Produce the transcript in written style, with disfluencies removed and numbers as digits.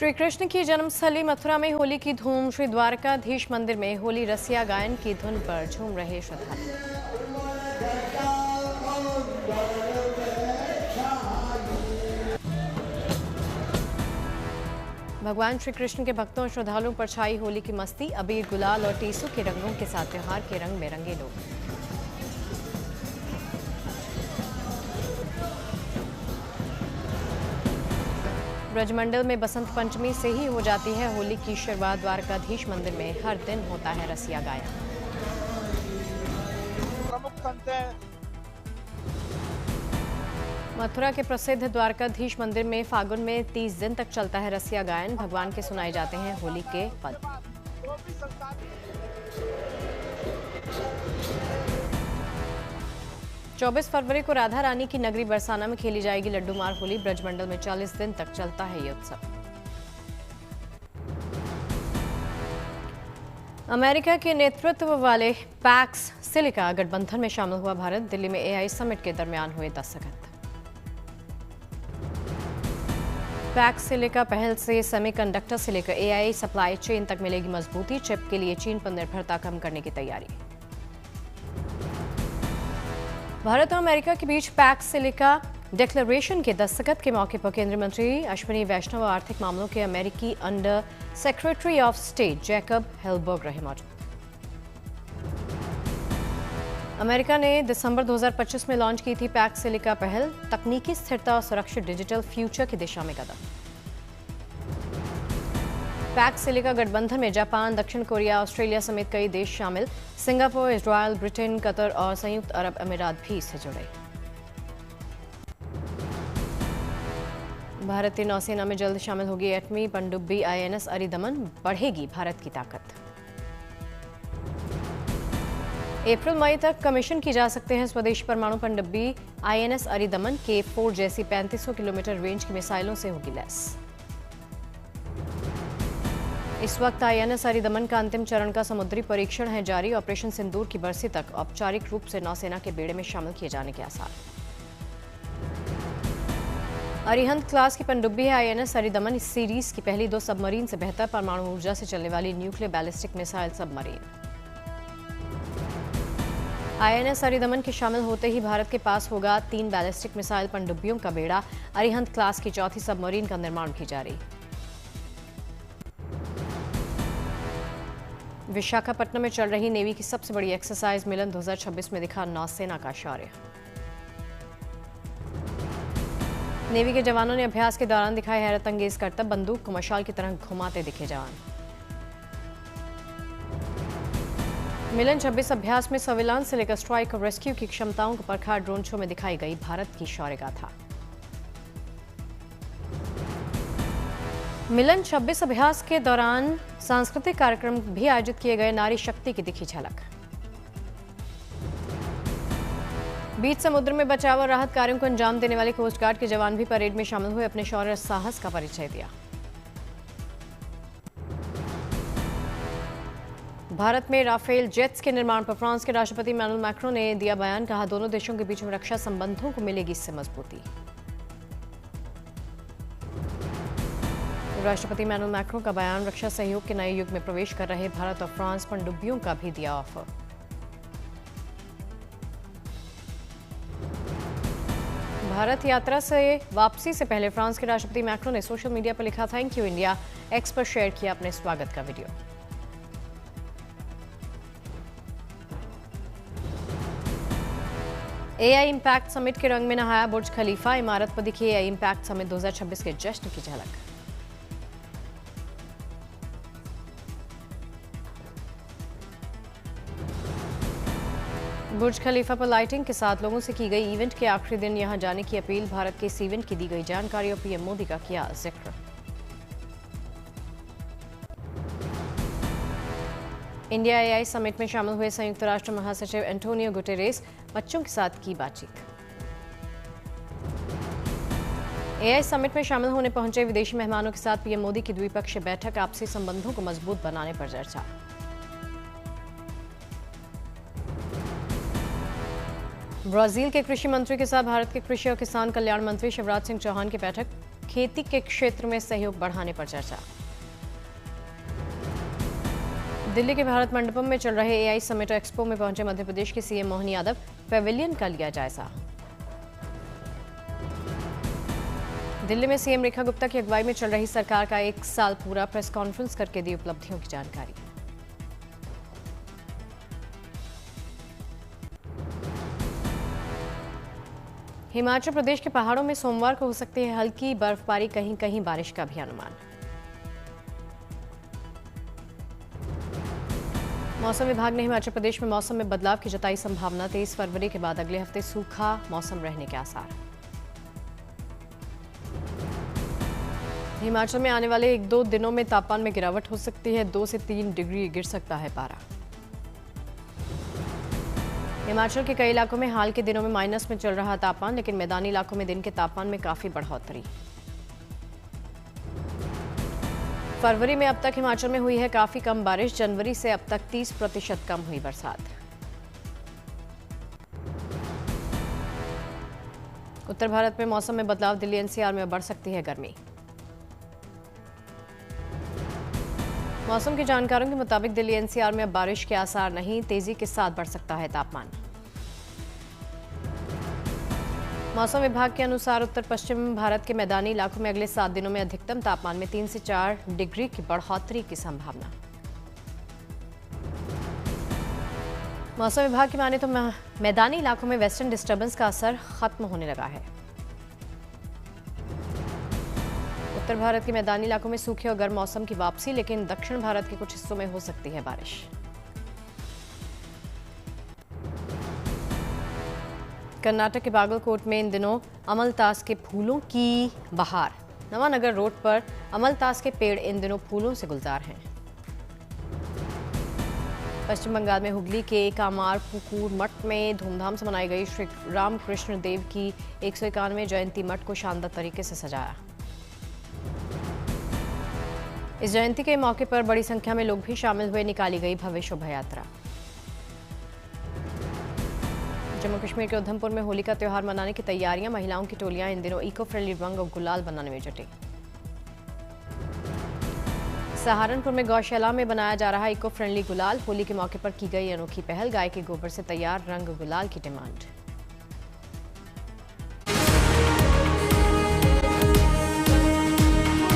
श्री कृष्ण की जन्मस्थली मथुरा में होली की धूम। श्री द्वारकाधीश मंदिर में होली रसिया गायन की धुन पर झूम रहे श्रद्धालु। भगवान श्री कृष्ण के भक्तों और श्रद्धालुओं पर छाई होली की मस्ती। अबीर, गुलाल और टीसू के रंगों के साथ त्योहार के रंग में रंगे लोग। ब्रजमंडल में बसंत पंचमी से ही हो जाती है होली की शुरुआत। द्वारकाधीश मंदिर में हर दिन होता है रसिया गायन। प्रमुख संत हैं। मथुरा के प्रसिद्ध द्वारकाधीश मंदिर में फागुन में 30 दिन तक चलता है रसिया गायन। भगवान के सुनाए जाते हैं होली के पद। 24 फरवरी को राधा रानी की नगरी बरसाना में खेली जाएगी लड्डू मार होली। ब्रजमंडल में 40 दिन तक चलता है ये उत्सव। अमेरिका के नेतृत्व वाले पैक्स सिलिका गठबंधन में शामिल हुआ भारत। दिल्ली में एआई समिट के दरमियान हुए दस्तखत। पैक्स सिलिका पहल से सेमीकंडक्टर से लेकर एआई सप्लाई चेन तक मिलेगी मजबूती। चिप के लिए चीन पर निर्भरता कम करने की तैयारी। भारत और अमेरिका के बीच पैक्स सिलिका डिक्लेरेशन के दस्तखत के मौके पर केंद्रीय मंत्री अश्विनी वैष्णव और आर्थिक मामलों के अमेरिकी under secretary of state Jacob Helberg रहे मौजूद। अमेरिका ने दिसंबर 2025 में लॉन्च की थी पैक्स सिलिका पहल। तकनीकी स्थिरता और सुरक्षित डिजिटल फ्यूचर की दिशा में कदम। पैक्स सिलिका गठबंधन में जापान, दक्षिण कोरिया, ऑस्ट्रेलिया समेत कई देश शामिल। सिंगापुर, इजरायल, ब्रिटेन, कतर और संयुक्त अरब अमीरात भी इससे जुड़े। भारतीय नौसेना में जल्द शामिल होगी एटमी पनडुब्बी आईएनएस अरिदमन। बढ़ेगी भारत की ताकत। अप्रैल मई तक कमीशन की जा सकते हैं स्वदेशी परमाणु पनडुब्बी आईएनएस अरिदमन। K4 जैसी 3500 किलोमीटर रेंज की मिसाइलों से होगी लैस। इस वक्त आईएनएस अरिदमन का अंतिम चरण का समुद्री परीक्षण है जारी। ऑपरेशन सिंदूर की बरसी तक औपचारिक रूप से नौसेना के बेड़े में शामिल किए जाने के आसार। अरिहंत क्लास की पनडुब्बी है आईएनएस अरिदमन। इस सीरीज की पहली 2 सबमरीन से बेहतर परमाणु ऊर्जा से चलने वाली nuclear ballistic missile submarine. INS Aridaman के शामिल होते ही भारत के पास होगा 3 बैलिस्टिक मिसाइल पनडुब्बियों का बेड़ा। अरिहंत क्लास की चौथी सबमरीन का निर्माण भी जारी। विशाखापट्टनम में चल रही नेवी की सबसे बड़ी एक्सरसाइज मिलन 2026 में दिखा नौसेना का शौर्य। नेवी के जवानों ने अभ्यास के दौरान दिखाए हैरत अंगेज करतब। बंदूक को मशाल की तरह घुमाते दिखे जवान। मिलन 26 अभ्यास में सर्विलांस से लेकर स्ट्राइक और रेस्क्यू की क्षमताओं को परखा। ड्रोन शो में दिखाई गई भारत की शौर्य गाथा। मिलन 26 अभ्यास के दौरान सांस्कृतिक कार्यक्रम भी आयोजित किए गए। नारी शक्ति की दिखी झलक। बीच समुद्र में बचाव और राहत कार्यों को अंजाम देने वाले कोस्ट गार्ड के जवान भी परेड में शामिल हुए। अपने शौर्य और साहस का परिचय दिया। भारत में राफेल जेट्स के निर्माण पर फ्रांस के राष्ट्रपति इमैनुअल मैक्रों ने दिया बयान। कहा दोनों देशों के बीच में रक्षा संबंधों को मिलेगी इससे मजबूती। राष्ट्रपति इमैनुअल मैक्रों का बयान। रक्षा सहयोग के नए युग में प्रवेश कर रहे भारत और फ्रांस पनडुब्बियों का भी दिया ऑफर। भारत यात्रा से वापसी से पहले फ्रांस के राष्ट्रपति मैक्रों ने सोशल मीडिया पर लिखा थैंक यू इंडिया। एक्स पर शेयर किया अपने स्वागत का वीडियो। एआई इम्पैक्ट समिट के रंग में नहाया बुर्ज खलीफा। इमारत पर दिखी एआई इम्पैक्ट समिट 2026 के जश्न की झलक। बुर्ज खलीफा पर लाइटिंग के साथ लोगों से की गई इवेंट के आखिरी दिन यहां जाने की अपील। भारत के इस इवेंट की दी गई जानकारी और पीएम मोदी का किया जिक्र। इंडिया एआई समिट में शामिल हुए संयुक्त राष्ट्र महासचिव एंटोनियो गुटेरेस। बच्चों के साथ की बातचीत। एआई समिट में शामिल होने पहुंचे विदेशी मेहमानों के साथ पीएम मोदी की द्विपक्षीय बैठक। आपसी संबंधों को मजबूत बनाने पर चर्चा। ब्राजील के कृषि मंत्री के साथ भारत के कृषि और किसान कल्याण मंत्री शिवराज सिंह चौहान की बैठक। खेती के क्षेत्र में सहयोग बढ़ाने पर चर्चा। दिल्ली के भारत मंडपम में चल रहे एआई समिट एक्सपो में पहुंचे मध्य प्रदेश के सीएम मोहन यादव, पेविलियन का लिया जायजा। दिल्ली में सीएम रेखा गुप्ता की अगुवाई में चल रही सरकार का 1 साल पूरा, प्रेस कॉन्फ्रेंस करके दी उपलब्धियों की जानकारी। हिमाचल प्रदेश के पहाड़ों में सोमवार को हो सकती है हल्की बर्फबारी, कहीं कहीं बारिश का भी अनुमान। मौसम विभाग ने हिमाचल प्रदेश में मौसम में बदलाव की जताई संभावना, 23 फरवरी के बाद अगले हफ्ते सूखा मौसम रहने के आसार। हिमाचल में आने वाले 1-2 दिनों में तापमान में गिरावट हो सकती है, 2 से 3 डिग्री गिर सकता है पारा। हिमाचल के कई इलाकों में हाल के दिनों में माइनस में चल रहा तापमान, लेकिन मैदानी इलाकों में दिन के तापमान में काफी बढ़ोतरी। फरवरी में अब तक हिमाचल में हुई है काफी कम बारिश, जनवरी से अब तक 30% कम हुई बरसात। उत्तर भारत में मौसम में बदलाव, दिल्ली एनसीआर में बढ़ सकती है गर्मी। मौसम के जानकारों के मुताबिक दिल्ली एनसीआर में अब बारिश के आसार नहीं, तेजी के साथ बढ़ सकता है तापमान। मौसम विभाग के अनुसार उत्तर पश्चिम भारत के मैदानी इलाकों में अगले 7 दिनों में अधिकतम तापमान में 3 से 4 डिग्री की बढ़ोतरी की संभावना। मौसम विभाग की माने तो मैदानी इलाकों में वेस्टर्न डिस्टर्बेंस का असर खत्म होने लगा है। उत्तर भारत के मैदानी इलाकों में सूखे और गर्म मौसम की वापसी, लेकिन दक्षिण भारत के कुछ हिस्सों में हो सकती है बारिश। कर्नाटक के बागलकोट में इन दिनों अमलतास के फूलों की बहार। नवानगर रोड पर अमलतास के पेड़ इन दिनों फूलों से गुलजार हैं। पश्चिम बंगाल में हुगली के कामार पुकुर मठ में धूमधाम से मनाई गई श्री रामकृष्ण देव की 191वें जयंती। मठ को शानदार तरीके से सजाया। इस जयंती के मौके पर बड़ी संख्या में लोग भी शामिल हुए, निकाली गई भव्य शोभा यात्रा। जम्मू कश्मीर के उधमपुर में होली का त्योहार मनाने की तैयारियां, महिलाओं की टोलियां इन दिनों इको फ्रेंडली रंग और गुलाल बनाने में जुटी। सहारनपुर में गौशाला में बनाया जा रहा इको फ्रेंडली गुलाल, होली के मौके पर की गई अनोखी पहल, गाय के गोबर से तैयार रंग गुलाल की डिमांड।